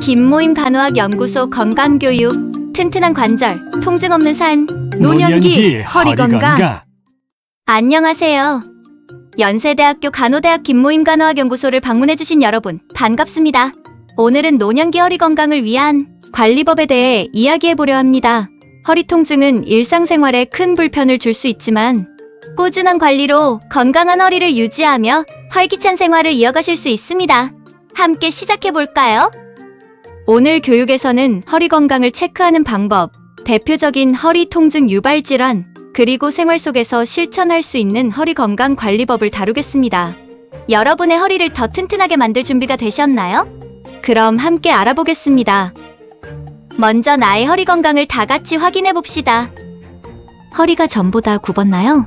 김모임 간호학 연구소 건강교육, 튼튼한 관절, 통증 없는 삶, 노년기 허리 건강. 안녕하세요. 연세대학교 간호대학 김모임 간호학 연구소를 방문해주신 여러분 반갑습니다. 오늘은 노년기 허리 건강을 위한 관리법에 대해 이야기해보려 합니다. 허리 통증은 일상생활에 큰 불편을 줄 수 있지만 꾸준한 관리로 건강한 허리를 유지하며 활기찬 생활을 이어가실 수 있습니다. 함께 시작해볼까요? 오늘 교육에서는 허리 건강을 체크하는 방법, 대표적인 허리 통증 유발 질환, 그리고 생활 속에서 실천할 수 있는 허리 건강 관리법을 다루겠습니다. 여러분의 허리를 더 튼튼하게 만들 준비가 되셨나요? 그럼 함께 알아보겠습니다. 먼저 나의 허리 건강을 다 같이 확인해 봅시다. 허리가 전보다 굽었나요?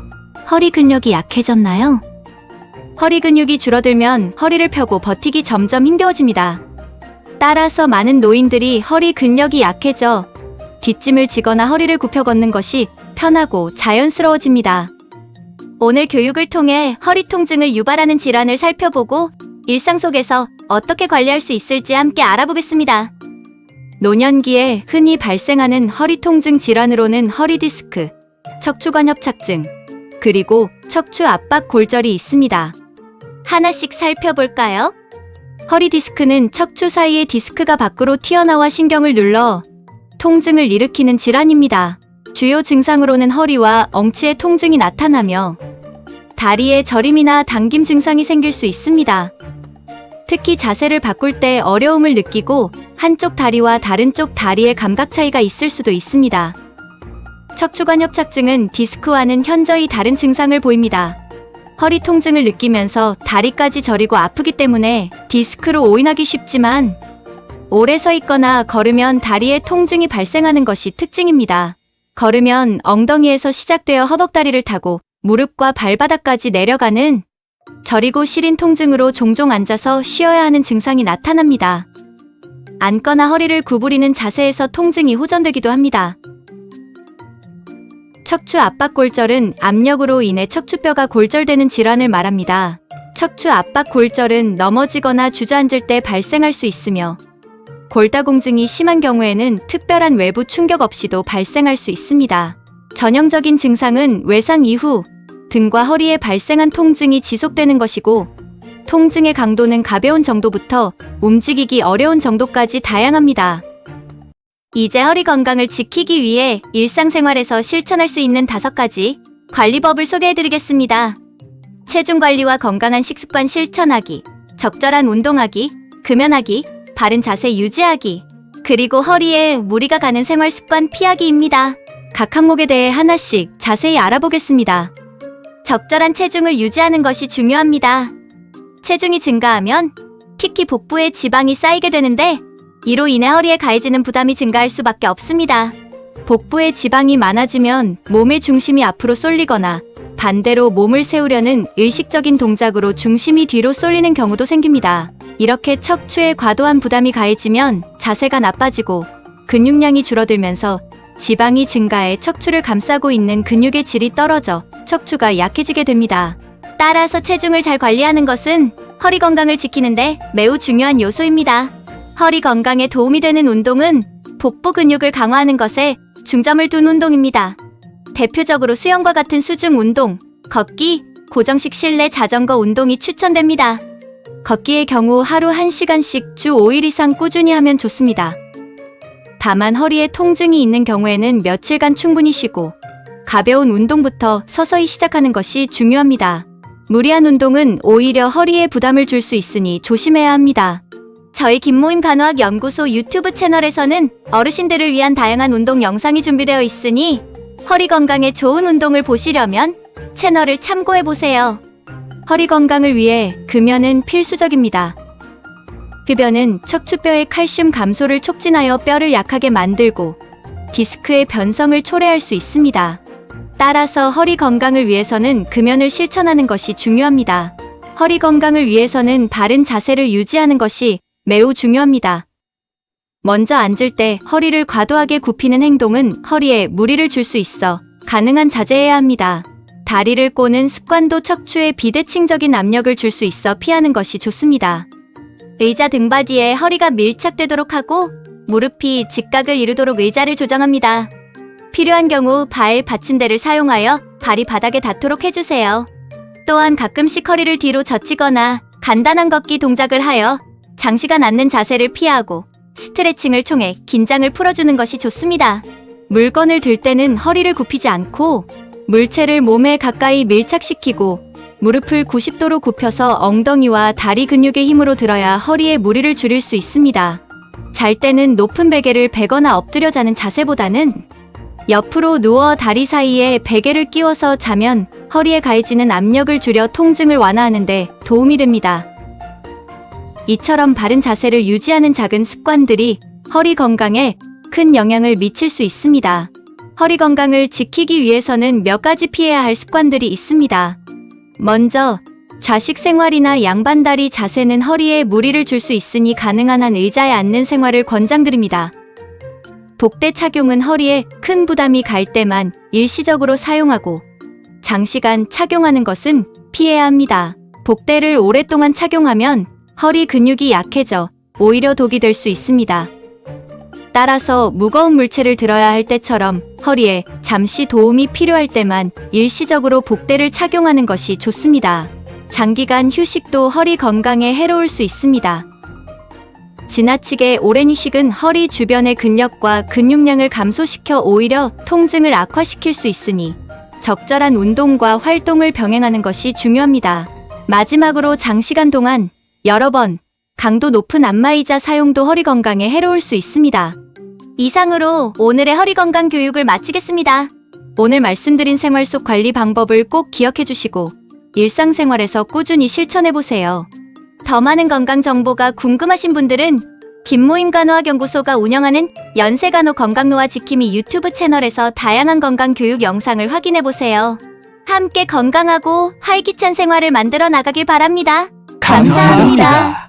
허리 근력이 약해졌나요? 허리 근육이 줄어들면 허리를 펴고 버티기 점점 힘겨워집니다. 따라서 많은 노인들이 허리 근력이 약해져 뒷짐을 지거나 허리를 굽혀 걷는 것이 편하고 자연스러워집니다. 오늘 교육을 통해 허리 통증을 유발하는 질환을 살펴보고 일상 속에서 어떻게 관리할 수 있을지 함께 알아보겠습니다. 노년기에 흔히 발생하는 허리 통증 질환으로는 허리 디스크, 척추관 협착증, 그리고 척추 압박 골절이 있습니다. 하나씩 살펴볼까요? 허리 디스크는 척추 사이의 디스크가 밖으로 튀어나와 신경을 눌러 통증을 일으키는 질환입니다. 주요 증상으로는 허리와 엉치의 통증이 나타나며 다리에 저림이나 당김 증상이 생길 수 있습니다. 특히 자세를 바꿀 때 어려움을 느끼고 한쪽 다리와 다른 쪽 다리의 감각 차이가 있을 수도 있습니다. 척추관 협착증은 디스크와는 현저히 다른 증상을 보입니다. 허리 통증을 느끼면서 다리까지 저리고 아프기 때문에 디스크로 오인하기 쉽지만 오래 서 있거나 걸으면 다리에 통증이 발생하는 것이 특징입니다. 걸으면 엉덩이에서 시작되어 허벅다리를 타고 무릎과 발바닥까지 내려가는 저리고 시린 통증으로 종종 앉아서 쉬어야 하는 증상이 나타납니다. 앉거나 허리를 구부리는 자세에서 통증이 호전되기도 합니다. 척추 압박 골절은 압력으로 인해 척추뼈가 골절되는 질환을 말합니다. 척추 압박 골절은 넘어지거나 주저앉을 때 발생할 수 있으며 골다공증이 심한 경우에는 특별한 외부 충격 없이도 발생할 수 있습니다. 전형적인 증상은 외상 이후 등과 허리에 발생한 통증이 지속되는 것이고 통증의 강도는 가벼운 정도부터 움직이기 어려운 정도까지 다양합니다. 이제 허리 건강을 지키기 위해 일상생활에서 실천할 수 있는 5가지 관리법을 소개해드리겠습니다. 체중 관리와 건강한 식습관 실천하기, 적절한 운동하기, 금연하기, 바른 자세 유지하기, 그리고 허리에 무리가 가는 생활 습관 피하기입니다. 각 항목에 대해 하나씩 자세히 알아보겠습니다. 적절한 체중을 유지하는 것이 중요합니다. 체중이 증가하면 특히 복부에 지방이 쌓이게 되는데 이로 인해 허리에 가해지는 부담이 증가할 수밖에 없습니다. 복부에 지방이 많아지면 몸의 중심이 앞으로 쏠리거나 반대로 몸을 세우려는 의식적인 동작으로 중심이 뒤로 쏠리는 경우도 생깁니다. 이렇게 척추에 과도한 부담이 가해지면 자세가 나빠지고 근육량이 줄어들면서 지방이 증가해 척추를 감싸고 있는 근육의 질이 떨어져 척추가 약해지게 됩니다. 따라서 체중을 잘 관리하는 것은 허리 건강을 지키는데 매우 중요한 요소입니다. 허리 건강에 도움이 되는 운동은 복부 근육을 강화하는 것에 중점을 둔 운동입니다. 대표적으로 수영과 같은 수중 운동, 걷기, 고정식 실내 자전거 운동이 추천됩니다. 걷기의 경우 하루 1시간씩 주 5일 이상 꾸준히 하면 좋습니다. 다만 허리에 통증이 있는 경우에는 며칠간 충분히 쉬고 가벼운 운동부터 서서히 시작하는 것이 중요합니다. 무리한 운동은 오히려 허리에 부담을 줄 수 있으니 조심해야 합니다. 저희 김모임 간호학 연구소 유튜브 채널에서는 어르신들을 위한 다양한 운동 영상이 준비되어 있으니 허리 건강에 좋은 운동을 보시려면 채널을 참고해보세요. 허리 건강을 위해 금연은 필수적입니다. 흡연은 척추뼈의 칼슘 감소를 촉진하여 뼈를 약하게 만들고 디스크의 변성을 초래할 수 있습니다. 따라서 허리 건강을 위해서는 금연을 실천하는 것이 중요합니다. 허리 건강을 위해서는 바른 자세를 유지하는 것이 매우 중요합니다. 먼저 앉을 때 허리를 과도하게 굽히는 행동은 허리에 무리를 줄 수 있어 가능한 자제해야 합니다. 다리를 꼬는 습관도 척추에 비대칭적인 압력을 줄 수 있어 피하는 것이 좋습니다. 의자 등받이에 허리가 밀착되도록 하고 무릎이 직각을 이루도록 의자를 조정합니다. 필요한 경우 발 받침대를 사용하여 발이 바닥에 닿도록 해주세요. 또한 가끔씩 허리를 뒤로 젖히거나 간단한 걷기 동작을 하여 장시간 앉는 자세를 피하고 스트레칭을 통해 긴장을 풀어주는 것이 좋습니다. 물건을 들 때는 허리를 굽히지 않고 물체를 몸에 가까이 밀착시키고 무릎을 90도로 굽혀서 엉덩이와 다리 근육의 힘으로 들어야 허리에 무리를 줄일 수 있습니다. 잘 때는 높은 베개를 베거나 엎드려 자는 자세보다는 옆으로 누워 다리 사이에 베개를 끼워서 자면 허리에 가해지는 압력을 줄여 통증을 완화하는 데 도움이 됩니다. 이처럼 바른 자세를 유지하는 작은 습관들이 허리 건강에 큰 영향을 미칠 수 있습니다. 허리 건강을 지키기 위해서는 몇 가지 피해야 할 습관들이 있습니다. 먼저 좌식 생활이나 양반다리 자세는 허리에 무리를 줄 수 있으니 가능한 한 의자에 앉는 생활을 권장드립니다. 복대 착용은 허리에 큰 부담이 갈 때만 일시적으로 사용하고 장시간 착용하는 것은 피해야 합니다. 복대를 오랫동안 착용하면 허리 근육이 약해져 오히려 독이 될 수 있습니다. 따라서 무거운 물체를 들어야 할 때처럼 허리에 잠시 도움이 필요할 때만 일시적으로 복대를 착용하는 것이 좋습니다. 장기간 휴식도 허리 건강에 해로울 수 있습니다. 지나치게 오랜 휴식은 허리 주변의 근력과 근육량을 감소시켜 오히려 통증을 악화시킬 수 있으니 적절한 운동과 활동을 병행하는 것이 중요합니다. 마지막으로 장시간 동안 여러 번 강도 높은 안마의자 사용도 허리 건강에 해로울 수 있습니다. 이상으로 오늘의 허리 건강 교육을 마치겠습니다. 오늘 말씀드린 생활 속 관리 방법을 꼭 기억해 주시고 일상생활에서 꾸준히 실천해보세요. 더 많은 건강 정보가 궁금하신 분들은 김모임간호학연구소가 운영하는 연세간호 건강노화 지킴이 유튜브 채널에서 다양한 건강 교육 영상을 확인해보세요. 함께 건강하고 활기찬 생활을 만들어 나가길 바랍니다. 감사합니다.